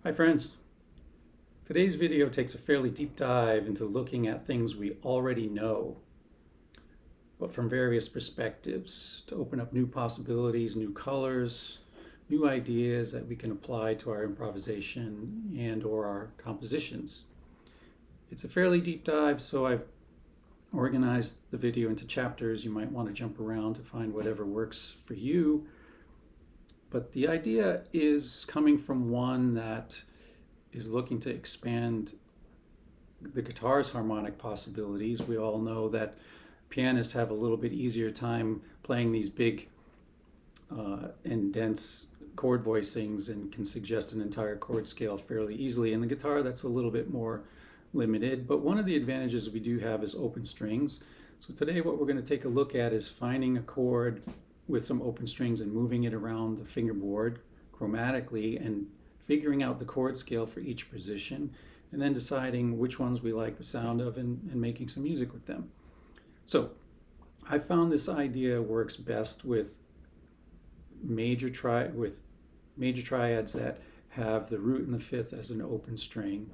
Hi friends. Today's video takes a fairly deep dive into looking at things we already know, but from various perspectives to open up new possibilities, new colors, new ideas that we can apply to our improvisation and or our compositions. It's a fairly deep dive, so I've organized the video into chapters. You might want to jump around to find whatever works for you. But the idea is coming from one that is looking to expand the guitar's harmonic possibilities. We all know that pianists have a little bit easier time playing these big and dense chord voicings and can suggest an entire chord scale fairly easily. In the guitar, that's a little bit more limited, but one of the advantages we do have is open strings. So today what we're going to take a look at is finding a chord with some open strings and moving it around the fingerboard chromatically and figuring out the chord scale for each position, and then deciding which ones we like the sound of and making some music with them. So I found this idea works best with major triads that have the root and the fifth as an open string.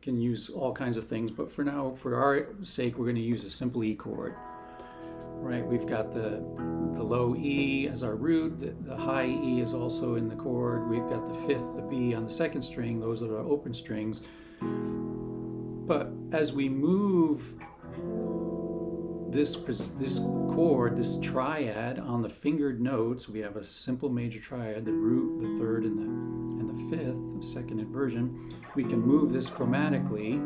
You can use all kinds of things, but for now, for our sake, we're going to use a simple E chord. Right, we've got the low E as our root, the high E is also in the chord, we've got the fifth, the B on the second string, those are our open strings. But as we move this chord, this triad on the fingered notes, we have a simple major triad, the root, the third, and the fifth, the second inversion. We can move this chromatically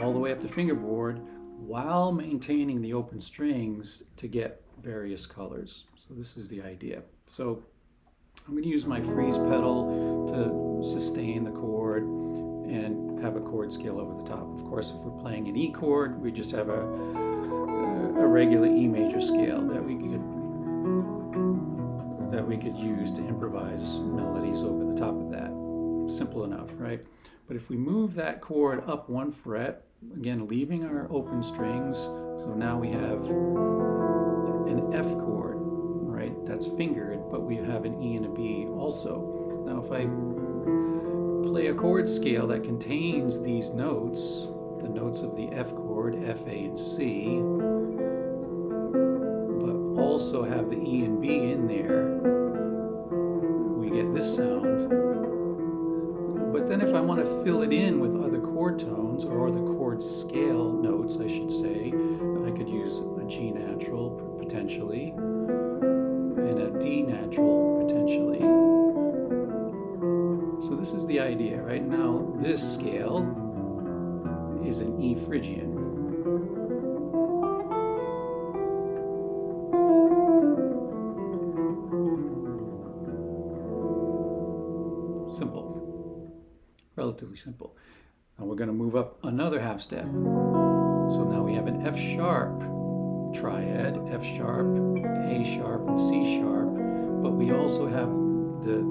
all the way up the fingerboard while maintaining the open strings to get various colors. So this is the idea. So I'm going to use my freeze pedal to sustain the chord and have a chord scale over the top. Of course, if we're playing an E chord, we just have a regular E major scale that we could use to improvise melodies over the top of that. Simple enough, right? But if we move that chord up one fret, again, leaving our open strings, so now we have an F chord, right? That's fingered, but we have an E and a B also. Now, if I play a chord scale that contains these notes, the notes of the F chord, F, A, and C, but also have the E and B in there, we get this sound. But then if I want to fill it in with other chord tones, or the chord scale notes, I should say, I could use a G natural, potentially, and a D natural, potentially. So this is the idea. Right now, this scale is an E phrygian. Simple. Relatively simple. Now we're going to move up another half step. So now we have an F sharp triad, F sharp, A sharp, and C sharp, but we also have the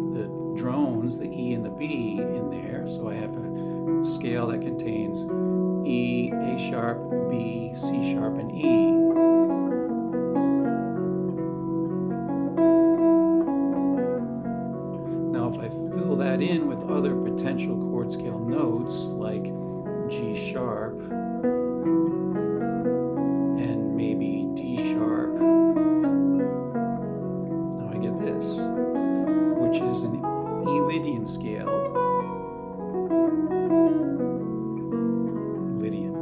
drones, the E and the B in there. So I have a scale that contains E, A sharp, B, C sharp, and E. Now if I fill that in with other potential chord scale notes like G sharp and maybe D sharp, now I get this, which is an Lydian scale. Lydian.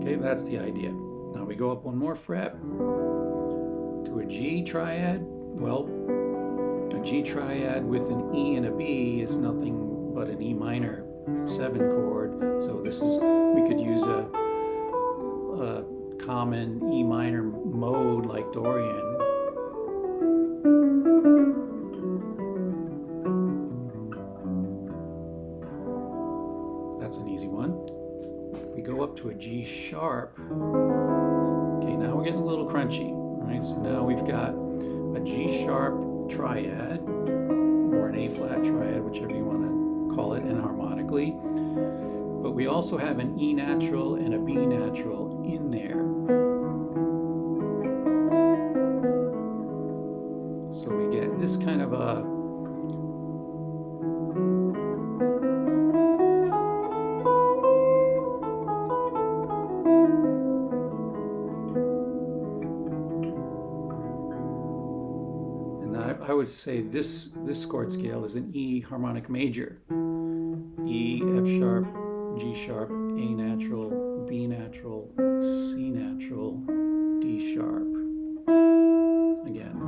Okay, that's the idea. Now we go up one more fret to a G triad. Well, a G triad with an E and a B is nothing but an E minor 7 chord. So this is, we could use a common E minor mode like Dorian. That's an easy one. If we go up to a G sharp, okay, now we're getting a little crunchy, right? So now we've got a G sharp triad, or an A flat triad, whichever you want to call it, enharmonically. But we also have an E natural and a B natural in there. this kind of a I would say this chord scale is an E harmonic major. E, F sharp, G sharp, A natural, B natural, C natural, D sharp. Again.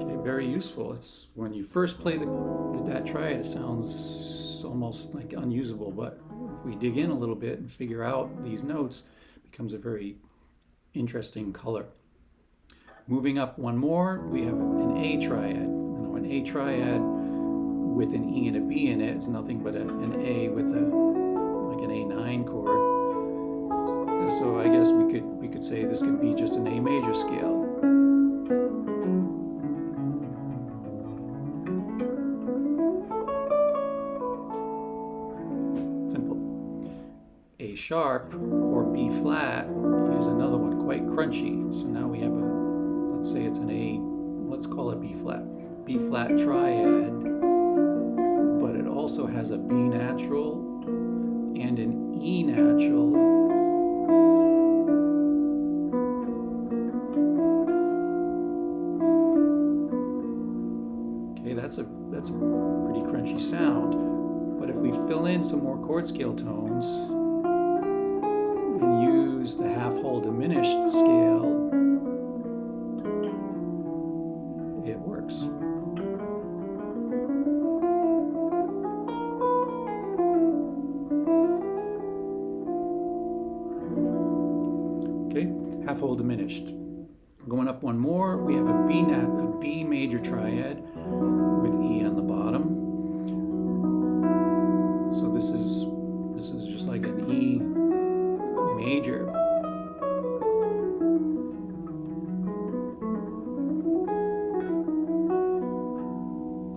Okay, very useful. It's when you first play that triad, it sounds almost like unusable, but if we dig in a little bit and figure out these notes, it becomes a very interesting color. Moving up one more, we have an A triad. An A triad with an E and a B in it is nothing but an A with like an A9 chord. So I guess we could say this could be just an A major scale. A sharp or B flat is another one, quite crunchy. So now we have let's say it's an A, let's call it B flat. B flat triad, but it also has a B natural and an E natural. Okay, that's a pretty crunchy sound. But if we fill in some more chord scale tones, and use the half-whole diminished scale, it works. Okay, half-whole diminished. Going up one more, we have a B major triad with E on the bottom. So this is just like an E major.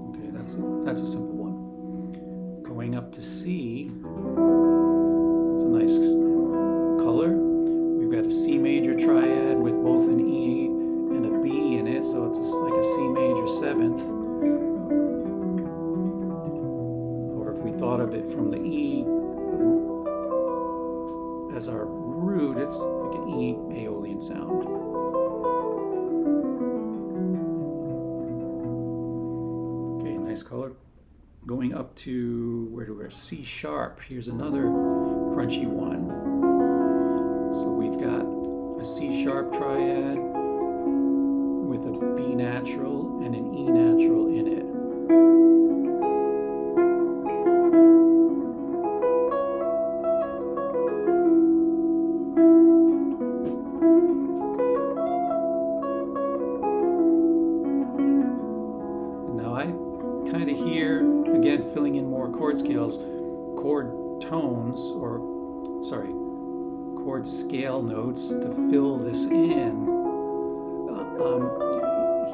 Okay, that's a simple one. Going up to C, that's a nice color. We've got a C major triad with both an E and a B in it, so it's like a C major seventh. Or if we thought of it from the E as our root, it's like an E aeolian sound. Okay, nice color. Going up to, where do we go? C sharp. Here's another crunchy one. So we've got a C sharp triad with a B natural and an E natural in it. Kind of here, again, filling in more chord scales, chord tones, or sorry, chord scale notes to fill this in.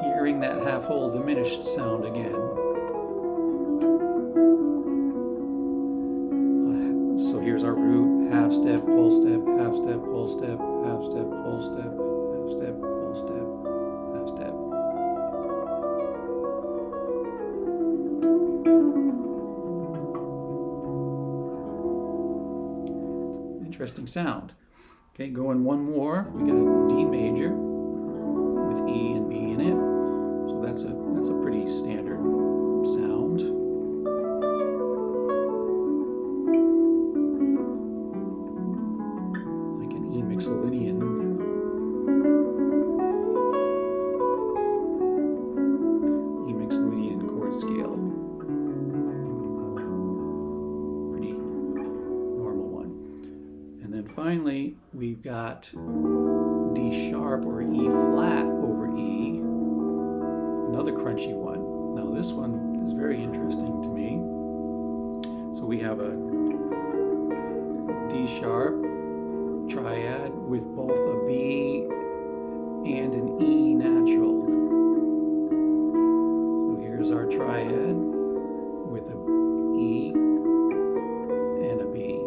Hearing that half-whole diminished sound again. So here's our root, half step, whole step, half step, whole step, half step, whole step, half step, whole step, half step. Interesting sound. Okay, going one more. We got a D major with E and B in it. So that's a pretty standard sound. Like an E mixolydian. E mixolydian chord scale. And then finally, we've got D sharp or E flat over E, another crunchy one. Now this one is very interesting to me. So we have a D sharp triad with both a B and an E natural. So here's our triad with a E and a B.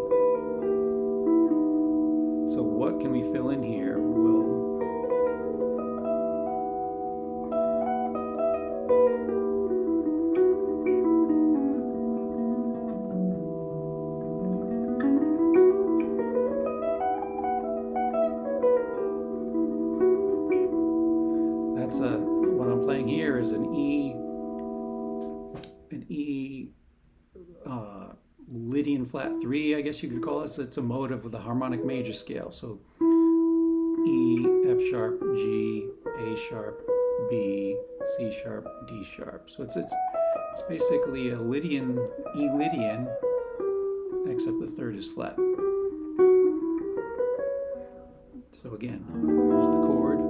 an E Lydian flat 3, I guess you could call it. So it's a motive of the harmonic major scale. So E, F sharp, G, A sharp, B, C sharp, D sharp. So it's basically a Lydian, E Lydian, except the third is flat. So again, here's the chord.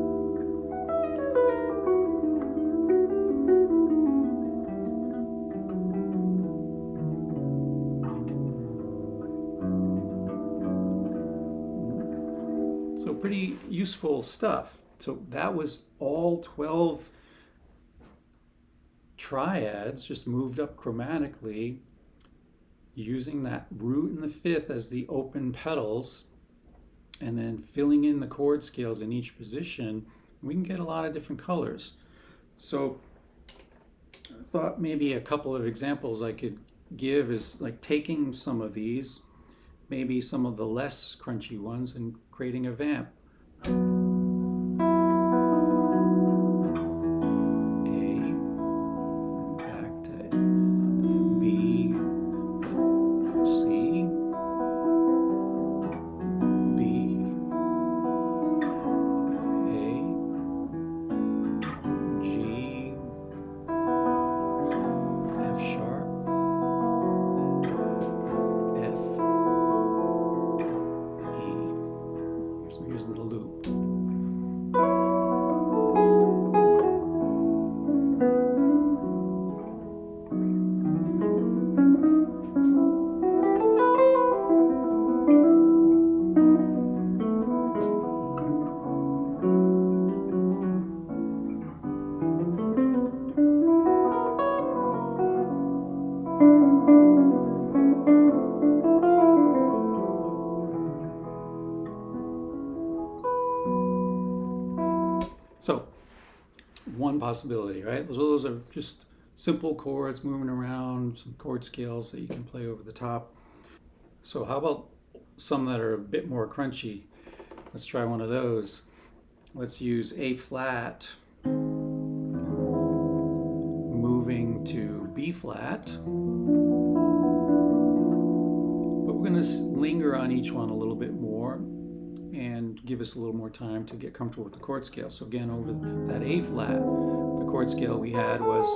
So pretty useful stuff. So that was all 12 triads just moved up chromatically using that root and the fifth as the open pedals and then filling in the chord scales in each position. We can get a lot of different colors. So I thought maybe a couple of examples I could give is like taking some of these, maybe some of the less crunchy ones, and creating a vamp. A, back to B, C, B, A, G, F sharp, F, E. So here's the loop. So, one possibility, right? Those are just simple chords moving around, some chord scales that you can play over the top. So how about some that are a bit more crunchy? Let's try one of those. Let's use A flat, moving to B flat. But we're going to linger on each one a little bit more and give us a little more time to get comfortable with the chord scale. So again, over that A flat, the chord scale we had was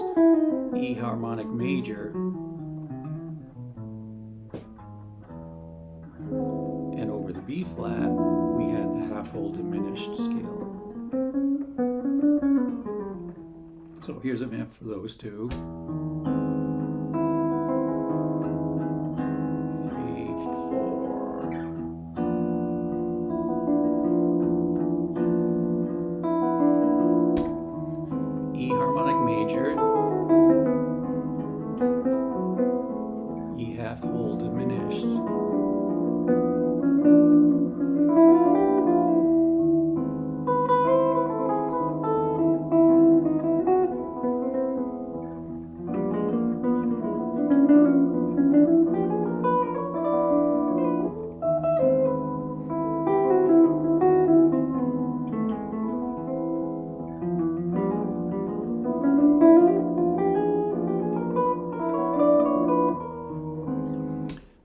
E harmonic major. And over the B flat, we had the half whole diminished scale. So here's a vamp for those two. 3, 4. E harmonic major, E half whole diminished,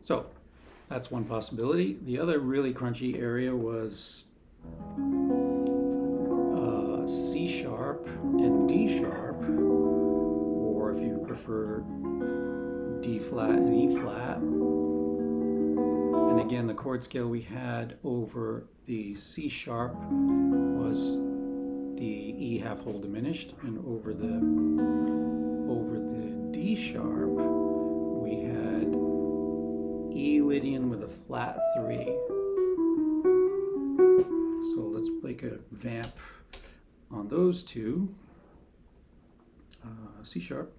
So that's one possibility. The other really crunchy area was C sharp and D sharp, or if you prefer D flat and E flat. And again, the chord scale we had over the C sharp was the E half whole diminished, and over the D sharp we had E Lydian with a flat 3. So let's make a vamp on those two. C sharp.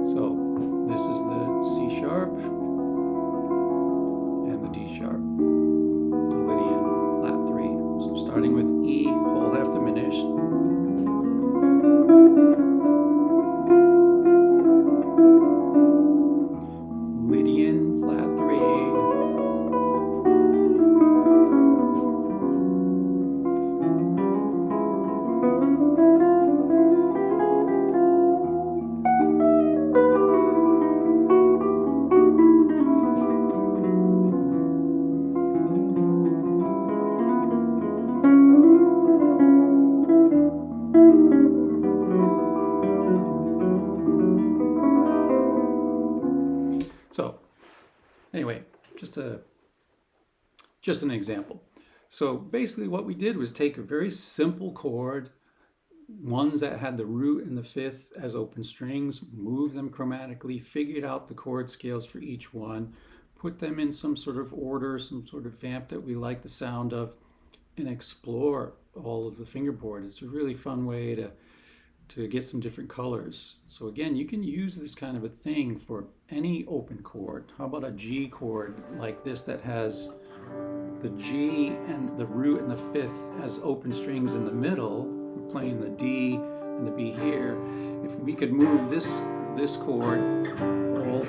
So this is the C sharp and the D sharp, the Lydian flat 3. So starting with E whole half diminished, just an example. So basically what we did was take a very simple chord, ones that had the root and the fifth as open strings, move them chromatically, figured out the chord scales for each one, put them in some sort of order, some sort of vamp that we like the sound of, and explore all of the fingerboard. It's a really fun way to get some different colors. So again, you can use this kind of a thing for any open chord. How about a G chord like this that has the G and the root and the fifth as open strings in the middle? We're playing the D and the B here. If we could move this chord all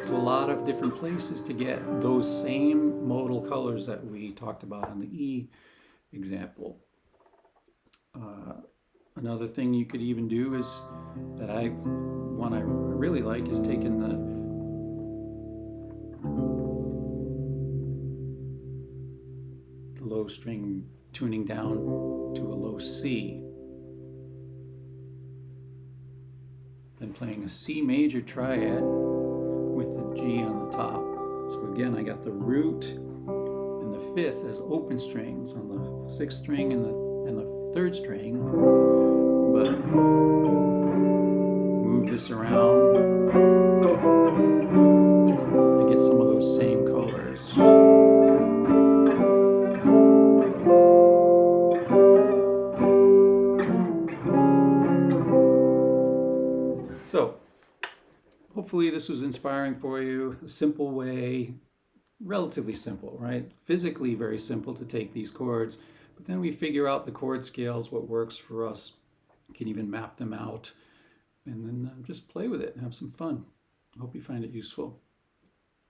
to a lot of different places to get those same modal colors that we talked about on the E example. Another thing you could even do is that one I really like is taking the low string, tuning down to a low C, then playing a C major triad with the G on the top. So again, I got the root and the fifth as open strings on the sixth string and the third string, but move this around, I get some of those same colors. So hopefully this was inspiring for you. A simple way, relatively simple, right? Physically very simple to take these chords, but then we figure out the chord scales, what works for us, can even map them out, and then just play with it and have some fun. I hope you find it useful.